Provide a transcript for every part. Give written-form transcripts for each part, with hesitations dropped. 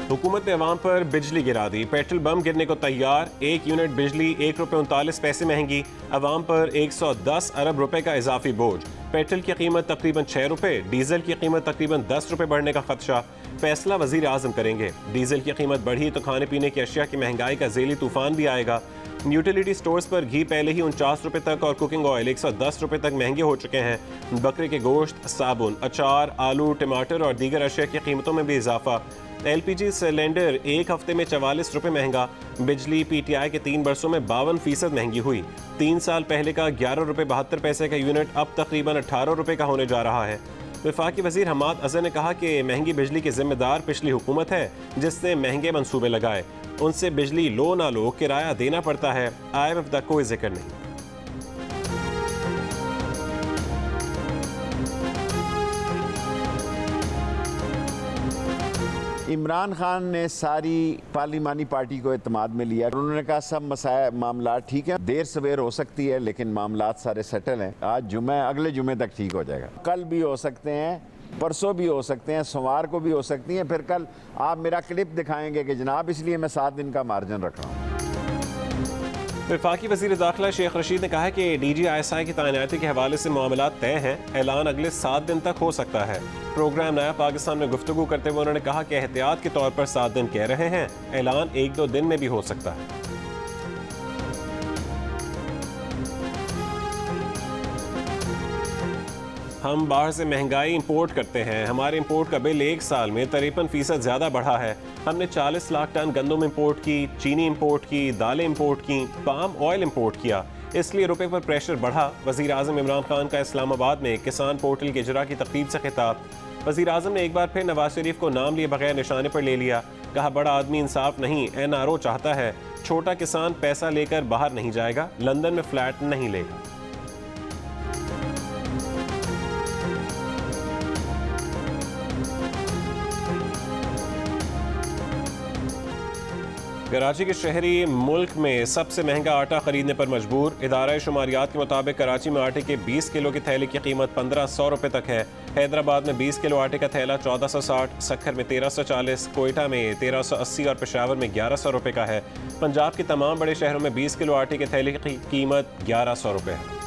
हुकूमत ने अवाम पर बिजली गिरा दी, पेट्रोल बम गिरने को तैयार। 1 यूनिट बिजली ₹1.39 महंगी, अवाम पर 110 अरब रुपए का इजाफी बोझ। पेट्रोल की कीमत तकरीबन ₹6, डीजल की कीमत तकरीबन ₹10 बढ़ने का खदशा। फैसला वजीर आजम करेंगे। डीजल की कीमत बढ़ी तो खाने पीने की अशिया की महंगाई का झेली तूफान भी आएगा। यूटिलिटी स्टोर्स पर घी पहले ही ₹49 तक और कुकिंग ऑयल ₹110 तक महंगे हो चुके हैं। बकरे के गोश्त, साबुन, अचार, आलू, टमाटर और दीगर अशिया की कीमतों में भी इजाफा। LPG सिलेंडर एक हफ्ते में ₹44 महंगा। बिजली PTI के 3 बरसों में 52% महंगी हुई। 3 साल पहले का ₹11.72 का यूनिट अब तकरीबन ₹18 का होने जा रहा है। वफाकी वजीर हमाद अजहर ने कहा कि महंगी बिजली की जिम्मेदार पिछली हुकूमत है, जिसने महंगे मंसूबे लगाए। उनसे बिजली लो ना लो किराया देना पड़ता है। IMF का कोई जिक्र नहीं। इमरान खान ने सारी पार्लिमानी पार्टी को एतमाद में लिया। उन्होंने कहा सब मामला ठीक है, देर सवेर हो सकती है लेकिन मामला सारे सेटल हैं। आज जुमे, अगले जुमे तक ठीक हो जाएगा। कल भी हो सकते हैं, परसों भी हो सकते हैं, सोमवार को भी हो सकती हैं। फिर कल आप मेरा क्लिप दिखाएंगे कि जनाब इसलिए मैं 7 दिन का मार्जिन रख रहा हूँ। वफाकी वज़ीर दाखिला शेख रशीद ने कहा है कि DGISI की तैनाती के हवाले से मामला तय हैं। ऐलान अगले 7 दिन तक हो सकता है। प्रोग्राम नया पाकिस्तान में गुफ्तगू करते हुए उन्होंने कहा कि एहतियात के तौर पर 7 दिन कह रहे हैं, ऐलान 1-2 दिन में भी हो सकता है। हम बाहर से महंगाई इंपोर्ट करते हैं। हमारे इंपोर्ट का बिल 1 साल में 53% ज़्यादा बढ़ा है। हमने 40 लाख टन गंदम इंपोर्ट की, चीनी इंपोर्ट की, दालें इंपोर्ट की, पाम ऑयल इंपोर्ट किया, इसलिए रुपए पर प्रेशर बढ़ा। वज़ीर आज़म इमरान खान का इस्लामाबाद में किसान पोर्टल के इजरा की तकरीब से खिताब। वज़ीर आज़म ने एक बार फिर नवाज शरीफ को नाम लिए बगैर निशाने पर ले लिया। कहा बड़ा आदमी इंसाफ नहीं, NRO चाहता है, छोटा किसान पैसा लेकर बाहर नहीं जाएगा, लंदन में फ्लैट नहीं लेगा। कराची के शहरी मुल्क में सबसे महंगा आटा खरीदने पर मजबूर। इदारा शुमारियात के मुताबिक कराची में आटे के 20 किलो की थैली की कीमत 1500 तक है। हैदराबाद में 20 किलो आटे का थैला 1460, सक्खर में 1340, कोयटा में 1380 और पेशावर में 1100 का है। पंजाब के तमाम बड़े शहरों में 20 किलो आटे के थैले की कीमत 1100 है।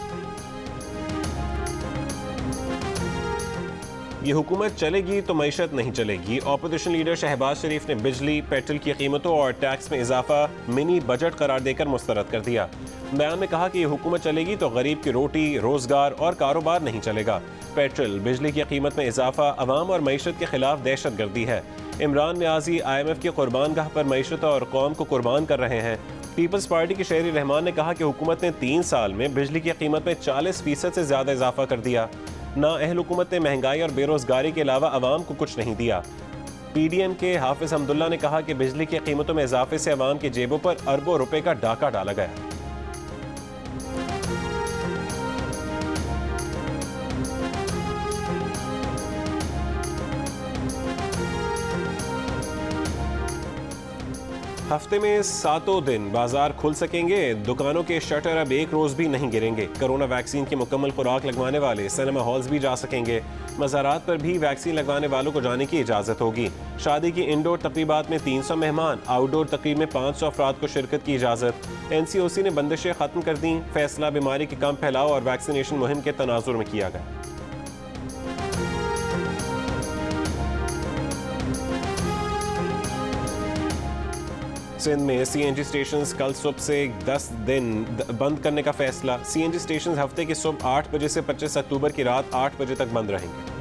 ये हुकूमत चलेगी तो मईशत नहीं चलेगी। अपोजिशन लीडर शहबाज शरीफ ने बिजली, पेट्रोल की कीमतों और टैक्स में इजाफा मिनी बजट करार देकर मुस्तरद कर दिया। बयान में कहा कि ये हुकूमत चलेगी तो गरीब की रोटी, रोजगार और कारोबार नहीं चलेगा। पेट्रोल, बिजली की कीमत में इजाफा अवाम और मईशत के खिलाफ दहशत गर्दी है। इमरान न्याजी IMF की कुर्बानगाह पर मईशत और कौम को कुर्बान कर रहे हैं। पीपल्स पार्टी के शहरी रहमान ने कहा कि हुकूमत ने 3 साल में बिजली की कीमत में 40% से ज्यादा इजाफा कर दिया। ना अहल हुकूमत ने महंगाई और बेरोजगारी के अलावा अवाम को कुछ नहीं दिया। PDM के हाफिज हमदुल्ला ने कहा कि बिजली की कीमतों में इजाफे से अवाम की जेबों पर अरबों रुपए का डाका डाला गया। हफ्ते में 7 दिन बाजार खुल सकेंगे। दुकानों के शटर अब एक रोज भी नहीं गिरेंगे। कोरोना वैक्सीन की मुकम्मल खुराक लगवाने वाले सिनेमा हॉल्स भी जा सकेंगे। मज़ारात पर भी वैक्सीन लगवाने वालों को जाने की इजाज़त होगी। शादी की इंडोर तकरीबात में 300 मेहमान, आउटडोर तकरीब में 500 अफराद को शिरकत की इजाज़त। NCOC ने बंदिशें खत्म कर दी। फैसला बीमारी के कम फैलाव और वैक्सीनेशन मुहिम के तनाजुर में किया गया। सिंध में CNG स्टेशन कल सुबह से 10 दिन बंद करने का फैसला। CNG स्टेशन हफ्ते की सुबह 8 बजे से 25 अक्टूबर की रात 8 बजे तक बंद रहेंगे।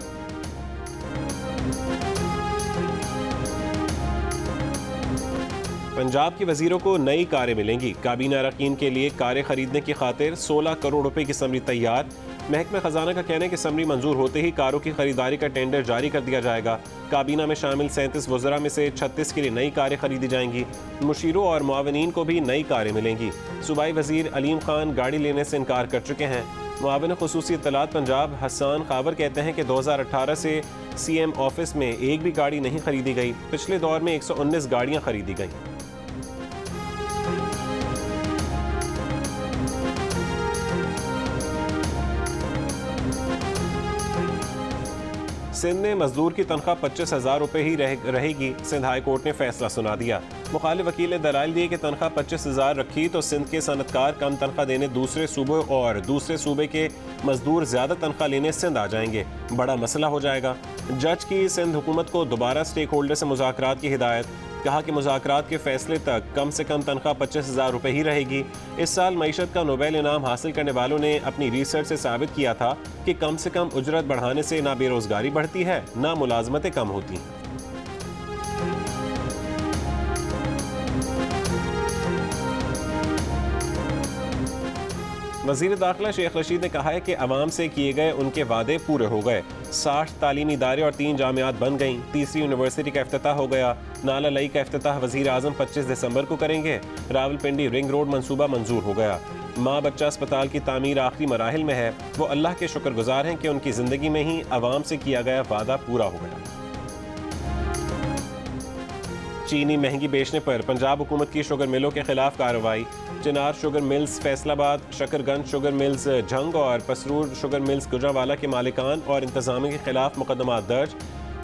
पंजाब के वजीरों को नई कारें मिलेंगी। काबीना अरकान के लिए कारें खरीदने की खातिर 16 करोड़ रुपए की समरी तैयार। महकमा खजाना का कहना है कि समरी मंजूर होते ही कारों की खरीदारी का टेंडर जारी कर दिया जाएगा। काबीना में शामिल 37 वज़रा में से 36 के लिए नई कारें खरीदी जाएंगी। मुशीरों और मुआवनीन को भी नई कारें मिलेंगी। सूबाई वजीर अलीम खान गाड़ी लेने से इनकार कर चुके हैं। मुआविन खुसूसी इत्तलात पंजाब हसन खावर कहते हैं कि 2018 से CM ऑफिस में एक भी गाड़ी नहीं खरीदी गई। पिछले दौर में 119 गाड़ियाँ खरीदी गईं। सिंध में मजदूर की तनख्वाह 25,000 रुपये ही रहेगी। सिंध हाई कोर्ट ने फैसला सुना दिया। मुखालिफ वकील ने दलाइल दिए कि तनख्वाह 25,000 रखी तो सिंध के सनतकार कम तनख्वाह देने दूसरे सूबे और दूसरे सूबे के मजदूर ज्यादा तनख्वाह लेने सिंध आ जाएंगे, बड़ा मसला हो जाएगा। जज की सिंध हुकूमत को दोबारा स्टेक होल्डर से मुज़ाकरात की हिदायत। कहा कि मुज़ाकरात के फैसले तक कम से कम तनख्वाह 25,000 रुपये ही रहेगी। इस साल मईशत का नोबेल इनाम हासिल करने वालों ने अपनी रिसर्च से साबित किया था कि कम से कम उजरत बढ़ाने से ना बेरोजगारी बढ़ती है, ना मुलाजमतें कम होती हैं। वज़ीर दाखिला शेख रशीद ने कहा है कि अवाम से किए गए उनके वादे पूरे हो गए। 60 तालीमी इदारे और 3 जामियात बन गईं। तीसरी यूनिवर्सिटी का इफ्तिताह हो गया। नाला लई का इफ्तिताह वज़ीर आज़म 25 दिसंबर को करेंगे। रावलपिंडी रिंग रोड मंसूबा मंजूर हो गया। माँ बच्चा अस्पताल की तामीर आखिरी मराहिल में है। वो अल्लाह के शुक्रगुजार हैं कि उनकी ज़िंदगी में ही अवाम से किया गया वादा पूरा हो गया। चीनी महंगी बेचने पर पंजाब हुकूमत की शुगर मिलों के खिलाफ कार्रवाई। Chinar sugar mills Faisalabad, Shakarganj sugar mills Jhang और पसरूर शुगर मिल्स गुजरावाला के मालिकान और इंतजामिया के खिलाफ मुकदमा दर्ज।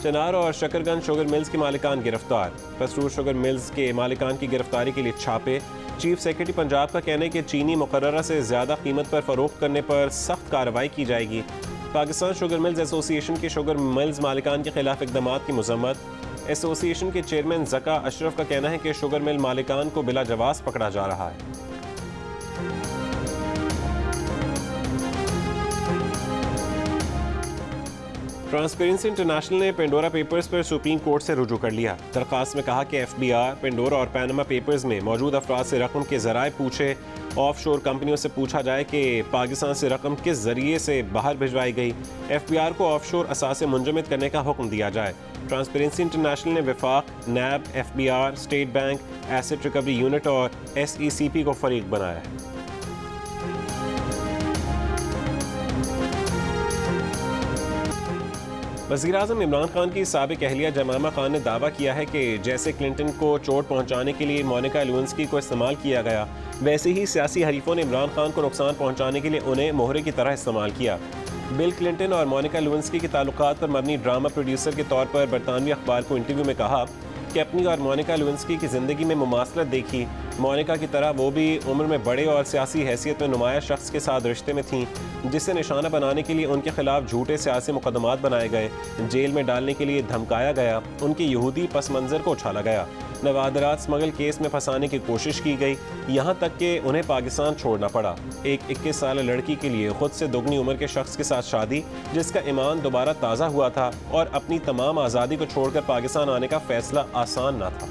चिनार और शकरगंज शुगर मिल्स के मालिकान गिरफ्तार। पसरूर शुगर मिल्स के मालिकान की गिरफ्तारी के लिए छापे। चीफ सेक्रेटरी पंजाब का कहना है कि चीनी मुकर्ररा से ज़्यादा कीमत पर फरोख्त करने पर सख्त कार्रवाई की जाएगी। पाकिस्तान शुगर मिल्स एसोसिएशन के शुगर मिल्स मालिकान के खिलाफ इक़दाम की मज़म्मत। एसोसिएशन के चेयरमैन ज़का अशरफ का कहना है कि शुगर मिल मालिकान को बिला जवाज पकड़ा जा रहा है। ट्रांसपेरेंसी इंटरनेशनल ने पेंडोरा पेपर्स पर सुप्रीम कोर्ट से रुजू कर लिया। दरख्वास्त में कहा कि FBI, पेंडोरा और पैनामा पेपर्स में मौजूद अफराद से रकम के ज़राए पूछे। ऑफशोर कंपनियों से पूछा जाए कि पाकिस्तान से रकम किस जरिए से बाहर भिजवाई गई। FBR को ऑफशोर असासे मुंजमद करने का हुक्म दिया जाए। ट्रांसपेरेंसी इंटरनेशनल ने वफाक, नैब, FBR, state bank, asset recovery unit और SECP को फरीक बनाया है। वज़ीर-ए-आज़म इमरान खान की साबिक अहलिया जमामा खान ने दावा किया है कि जैसे क्लिंटन को चोट पहुंचाने के लिए मोनिका लेविंस्की को इस्तेमाल किया गया, वैसे ही सियासी हरीफों ने इमरान खान को नुकसान पहुंचाने के लिए उन्हें मोहरे की तरह इस्तेमाल किया। बिल क्लिंटन और मोनिका लेविंस्की के ताल्लुकात पर मबनी ड्रामा प्रोड्यूसर के तौर पर बरतानवी अखबार को इंटरव्यू में कहा कि अपनी और मोनिका लेविंस्की की ज़िंदगी में मुमासलत देखी। मोनिका की तरह वो भी उम्र में बड़े और सियासी हैसियत में नुमाया शख्स के साथ रिश्ते में थीं, जिसे निशाना बनाने के लिए उनके खिलाफ झूठे सियासी मुकदमात बनाए गए, जेल में डालने के लिए धमकाया गया, उनकी यहूदी पस मंज़र को उछाला गया, नवादरात स्मगल केस में फंसाने की कोशिश की गई, यहाँ तक कि उन्हें पाकिस्तान छोड़ना पड़ा। एक 21 साल लड़की के लिए खुद से दोगुनी उम्र के शख्स के साथ शादी, जिसका ईमान दोबारा ताज़ा हुआ था और अपनी तमाम आज़ादी को छोड़कर पाकिस्तान आने का फैसला आसान ना था।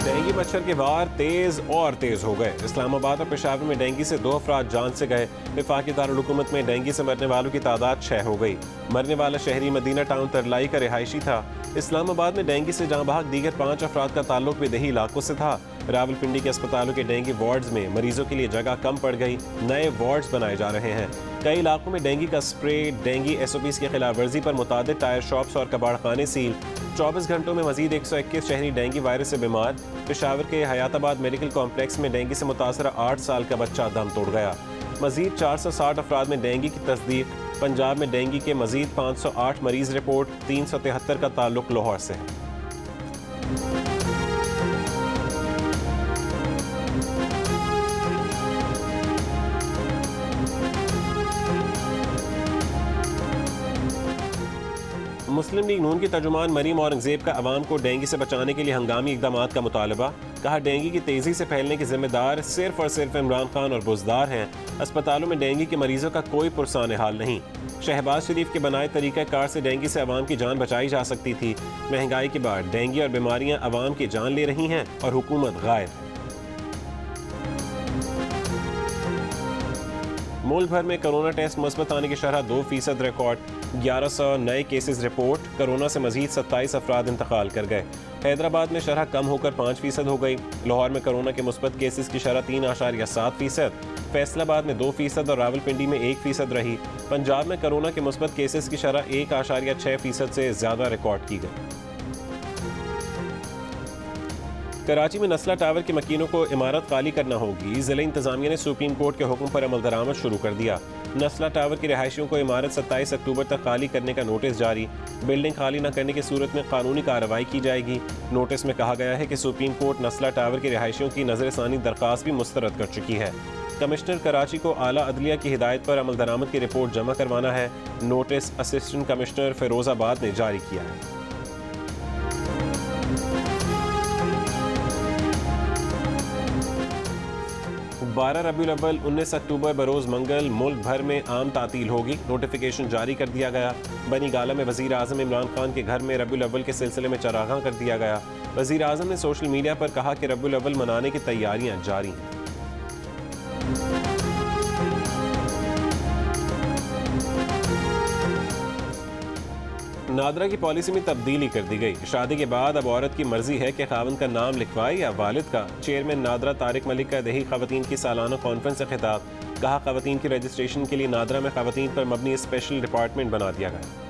डेंगू मच्छर के वार तेज और तेज हो गए। इस्लामाबाद और पेशावर में डेंगू से 2 अफराद जान से गए। वफाकी दारुल हुकूमत में डेंगू से मरने वालों की तादाद 6 हो गई। मरने वाला शहरी मदीना टाउन तरलाई का रिहायशी था। इस्लामाबाद में डेंगू से जहाँ बहक दीगर 5 अफराद का ताल्लुक विदेही इलाकों से था। रावलपिंडी के अस्पतालों के डेंगू वार्ड्स में मरीजों के लिए जगह कम पड़ गई। नए वार्ड्स बनाए जा रहे हैं। कई इलाकों में डेंगू का स्प्रे, डेंगू SOPs की खिलाफ वर्जी पर मुतादिद टायर शॉप्स और कबाड़खाने सील। 24 घंटों में मजीद 121 शहरी डेंगू वायरस से बीमार। पेशावर के हयाताबाद मेडिकल कॉम्प्लेक्स में डेंगू से मुतासरा 8 साल का बच्चा दम तोड़ गया। मजीद 460 अफराद में डेंगू की तस्दीक। पंजाब में डेंगू के मजीद 508 मरीज रिपोर्ट। 373 का ताल्लुक लाहौर से है। मुस्लिम लीग नून की तर्जुमान मरीम औरंगजेब का अवाम को डेंगू से बचाने के लिए हंगामी इकदामात का मुतालबा। कहा डेंगू की तेजी से फैलने के जिम्मेदार सिर्फ और सिर्फ इमरान खान और बुज़दार हैं। अस्पतालों में डेंगू के मरीजों का कोई पुरसान हाल नहीं। शहबाज शरीफ के बनाए तरीक़ाकार से डेंगू से अवाम की जान बचाई जा सकती थी। महंगाई के बाद डेंगू और बीमारियां अवाम की जान ले रही हैं और हुकूमत गायब है। मुल्क भर में कोरोना टेस्ट मुस्बत आने की शरह 2% रिकॉर्ड। 1100 नए केसेस रिपोर्ट। कोरोना से मजीद 27 अफराद इंतकाल कर गए। हैदराबाद में शरह कम होकर 5% हो गई। लाहौर में कोरोना के मुस्बत केसेस की शरह 3.7%। फैसलाबाद में 2% और रावलपिंडी में 1% रही। पंजाब में कोरोना के मुस्बत केसेस की शरह 1.6% से ज़्यादा रिकॉर्ड की गई। कराची में नस्ला टावर के मकीनों को इमारत खाली करना होगी। जिला इंतजामिया ने सुप्रीम कोर्ट के हुक्म पर अमल दरामद शुरू कर दिया। नस्ला टावर के रिहायशियों को इमारत 27 अक्टूबर तक खाली करने का नोटिस जारी। बिल्डिंग खाली न करने की सूरत में कानूनी कार्रवाई की जाएगी। नोटिस में कहा गया है कि सुप्रीम कोर्ट नस्ला टावर के रिहायशियों की नजरसानी दरख्वास्त भी मुस्तरद कर चुकी है। कमिश्नर कराची को आला अदलिया की हिदायत पर अमल दरामद की रिपोर्ट जमा करवाना है। नोटिस असिस्टेंट कमिश्नर फिरोजाबाद ने जारी किया है। 12 रबीउल अव्वल 19 अक्टूबर बरोज़ मंगल मुल्क भर में आम तातील होगी। नोटिफिकेशन जारी कर दिया गया। बनी गाला में वज़ीर आज़म इमरान खान के घर में रबीउल अव्वल के सिलसिले में चरागाह कर दिया गया। वज़ीर आज़म ने सोशल मीडिया पर कहा कि रबीउल अव्वल मनाने की तैयारियां जारी हैं। नादरा की पॉलिसी में तब्दीली कर दी गई। शादी के बाद अब औरत की मर्जी है कि खावंद का नाम लिखवाए या वालिद का। चेयरमैन नादरा तारिक मलिक का दही खवातीन की सालाना कॉन्फ्रेंस से खिताब। कहा खवातीन की रजिस्ट्रेशन के लिए नादरा में खवातीन पर मबनी स्पेशल डिपार्टमेंट बना दिया गया।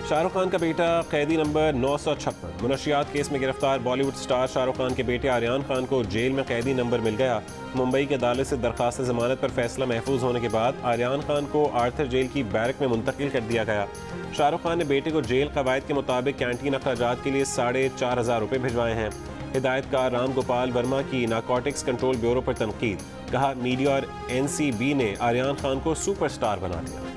शाहरुख खान का बेटा कैदी नंबर 956 मुनशियात केस में गिरफ्तार बॉलीवुड स्टार शाहरुख खान के बेटे आर्यान खान को जेल में कैदी नंबर मिल गया। मुंबई की अदालत से दरखास्त जमानत पर फैसला महफूज होने के बाद आर्यान खान को आर्थर जेल की बैरक में मुंतकिल कर दिया गया। शाहरुख खान ने बेटे को जेल कवायद के मुताबिक कैंटीन अखराजात के लिए 4,500 रुपये भिजवाए हैं। हिदायतकार राम गोपाल वर्मा की नारकोटिक्स कंट्रोल ब्यूरो पर तनकीद। कहा मीडिया और NCB ने आर्यान खान को सुपरस्टार बना दिया।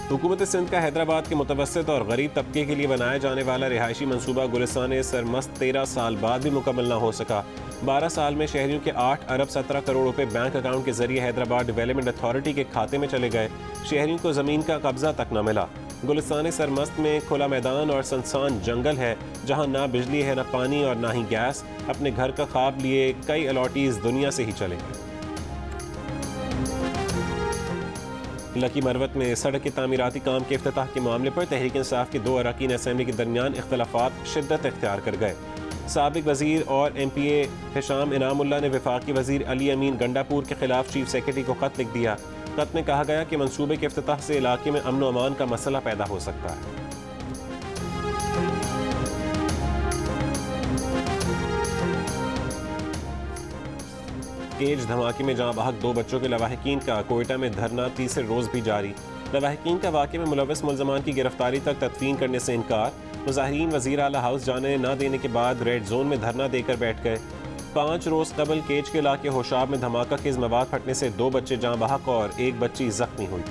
हुकूमत सिंध का हैदराबाद के मुतवस्सित और गरीब तबके के लिए बनाया जाने वाला रिहायशी मनसूबा गुलिस्तान सरमस्त 13 साल बाद भी मुकम्मल न हो सका। 12 साल में शहरियों के 8 अरब 17 करोड़ रुपए बैंक अकाउंट के जरिए हैदराबाद डेवलपमेंट अथॉरिटी के खाते में चले गए। शहरियों को ज़मीन का कब्जा तक न मिला। गुलिस्तान सरमस्त में खुला मैदान और सुनसान जंगल है, जहाँ ना बिजली है, ना पानी और ना ही गैस। अपने घर का ख्वाब लिए कई अलॉटीज दुनिया से ही चले गए। लकी मरवत में सड़क के तामीराती काम के इफ्तिताह के मामले पर तहरीक इंसाफ के 2 अरकान असेंबली के दरमियान इख्तलाफात शिद्दत इख्तियार कर गए। साबिक वजीर और MPA हिशाम इनामुल्लाह ने वफाकी वजीर अली अमीन गंडापुर के खिलाफ चीफ सेक्रेटरी को खत लिख दिया। खत में कहा गया कि मंसूबे के इफ्तिताह से इलाके में अमन व अमान का मसला पैदा हो सकता है। केज धमाके में जहां बहक 2 बच्चों के लवाहिकीन का कोयटा में धरना तीसरे रोज भी जारी। लवाहिकीन का वाक़े में मुलव्वस मुल्ज़मान की गिरफ्तारी तक तदफीन करने से इनकार। मुज़ाहिरीन वज़ीर आला हाउस जाने न देने के बाद रेड जोन में धरना देकर बैठ गए। 5 रोज कबल केज के इलाके होशाब में धमाका खेज मवाद फटने से 2 बच्चे जहां बहक और 1 बच्ची जख्मी हुई।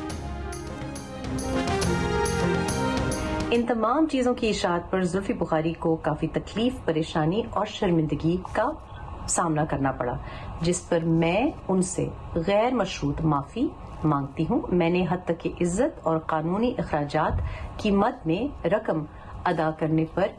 इन तमाम चीजों की इशाअत पर जुल्फी बुखारी को काफी तकलीफ, परेशानी और शर्मिंदगी का सामना करना पड़ा, जिस पर मैं उनसे गैर मशरूत माफी मांगती हूँ। मैंने हद तक की इज्जत और कानूनी अखराजात की मद में रकम अदा करने पर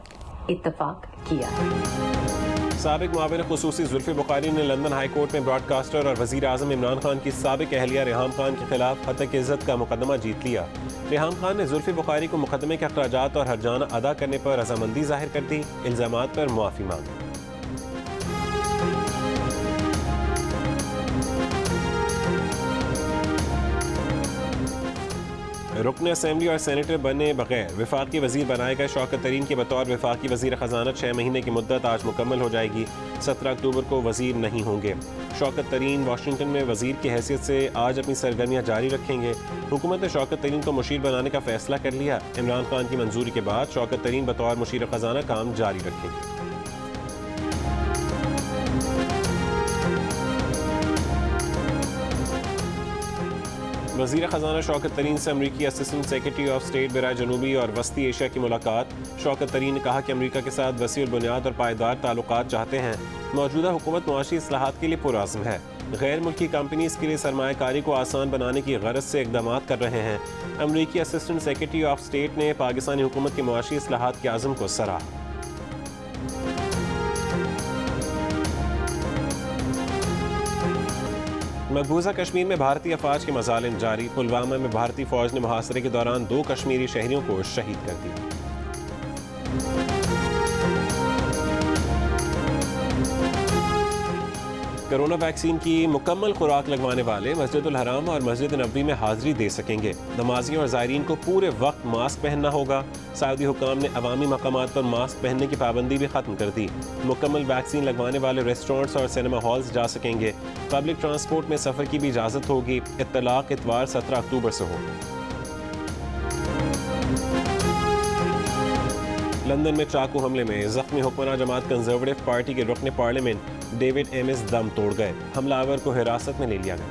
इत्तफाक किया है। साबिक मुआविन खुसूसी जुल्फी बुखारी ने लंदन हाई कोर्ट में ब्रॉडकास्टर और वजीर आजम इमरान खान की साबिक अहलिया रेहाम खान के खिलाफ हद तक इज्जत का मुकदमा जीत लिया। रेहाम खान ने जुल्फी बुखारी को मुकदमे के अखराजात और हर्जाना अदा करने पर रजामंदी जाहिर कर दी। इल्जामात पर मुआफी मांगी। रुकन असेंबली और सेनेटर बने बगैर वफाकी वजीर बनाए गए शौकत तरीन के बतौर वफाकी वजीर खजाना 6 महीने की मुद्दत आज मुकम्मल हो जाएगी। 17 अक्टूबर को वजीर नहीं होंगे। शौकत तरीन वाशिंगटन में वजीर की हैसियत से आज अपनी सरगर्मियां जारी रखेंगे। हुकूमत ने शौकत तरीन को मुशीर बनाने का फैसला कर लिया। इमरान खान की मंजूरी के बाद शौकत तरीन बतौर मुशीर खजाना काम जारी रखेंगे। वज़ीर ख़जाना शौकत तरीन से अमरीकी असिस्टेंट सेक्रेटरी ऑफ स्टेट बराए जनूबी और वस्ती एशिया की मुलाकात। शौकत तरीन ने कहा कि अमरीका के साथ वसीउल बुनियाद और पायदार ताल्लुकात चाहते हैं। मौजूदा हुकूमत मुआशी इस्लाहात के लिए पुरअज़्म है। गैर मुल्की कंपनीज के लिए सरमायाकारी को आसान बनाने की गरज से इक़दाम कर रहे हैं। अमरीकी असिस्टेंट सेक्रेटरी ऑफ स्टेट ने पाकिस्तानी हुकूमत की मुआशी इस्लाहात के आज़म को सराहा। मकबूजा कश्मीर में भारतीय अफवाज के मजालिम जारी। पुलवामा में भारतीय फौज ने मुहासरे के दौरान 2 कश्मीरी शहरियों को शहीद कर दिया। कोरोना वैक्सीन की मुकम्मल खुराक लगवाने वाले मस्जिदुल हराम और मस्जिद नबवी में हाजिरी दे सकेंगे। नमाजियों और ज़ायरीन को पूरे वक्त मास्क पहनना होगा। सऊदी हुकाम ने अवामी मकामात पर मास्क पहनने की पाबंदी भी ख़त्म कर दी। मुकम्मल वैक्सीन लगवाने वाले रेस्टोरेंट्स और सिनेमा हॉल्स जा सकेंगे। पब्लिक ट्रांसपोर्ट में सफ़र की भी इजाज़त होगी। इत्तलाक इतवार 17 अक्टूबर से होगा। लंदन में चाकू हमले में जख्मी हुक्मरान जमात कंजर्वेटिव पार्टी के रुकने पार्लियामेंट डेविड एमिस दम तोड़ गए। हमलावर को हिरासत में ले लिया गया।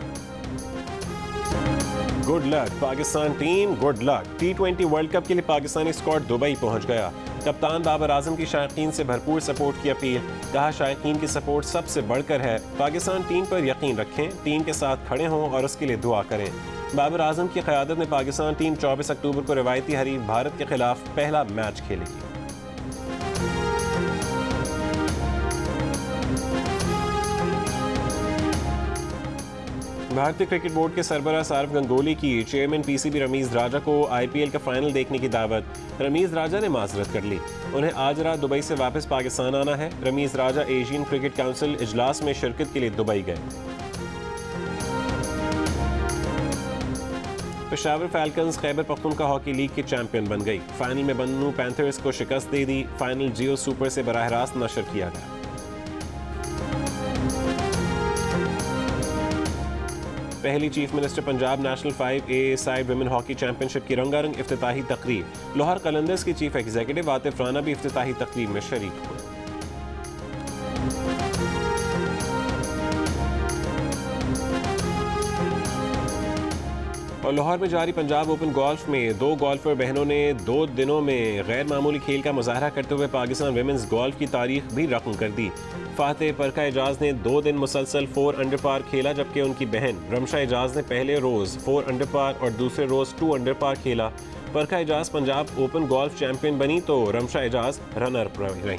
Good luck Pakistan team, good luck. T20 world cup के लिए पाकिस्तानी स्क्वाड दुबई पहुंच गया। कप्तान बाबर आजम की शायकीन से भरपूर सपोर्ट की अपील। कहा शायकीन की सपोर्ट सबसे बढ़कर है। पाकिस्तान टीम पर यकीन रखें, टीम के साथ खड़े हों और उसके लिए दुआ करें। बाबर आजम की क़यादत में पाकिस्तान टीम 24 अक्टूबर को रवायती हरीफ भारत के खिलाफ पहला मैच खेलेगी। भारतीय क्रिकेट बोर्ड के सरबराह सारफ गंगोली की चेयरमैन पीसीबी रमीज राजा को आईपीएल का फाइनल देखने की दावत। रमीज राजा ने माजरत कर ली। उन्हें आज रात दुबई से वापस पाकिस्तान आना है। रमीज राजा एशियन क्रिकेट काउंसिल इजलास में शिरकत के लिए दुबई गए। Peshawar falcons Khyber Pakhtunkhwa hockey league के चैंपियन बन गई। फाइनल में बन्नू पैंथर्स को शिकस्त दे दी। फाइनल जियो सुपर से बराह रास्त नशर किया गया। पहली chief minister Punjab national 5A side women hockey championship की रंगारंग इफ्तिताही तकरीब। लाहौर कलंदर्स की चीफ एग्जीक्यूटिव आतिफ राना भी इफ्तिताही तकरीब में शरीक हुए। और लाहौर में जारी पंजाब ओपन गोल्फ में 2 गोल्फर बहनों ने 2 दिनों में गैर मामूली खेल का मुजाहरा करते हुए पाकिस्तान विमेंस गोल्फ की तारीख भी रकम कर दी। फातेह परखा एजाज ने 2 दिन मुसलसल 4 अंडर पार खेला, जबकि उनकी बहन रमशा एजाज ने पहले रोज 4 अंडर पार और दूसरे रोज 2 अंडर पार खेला। Parkha Ejaz Punjab Open golf champion बनी तो रमशा एजाज रनर अप रही।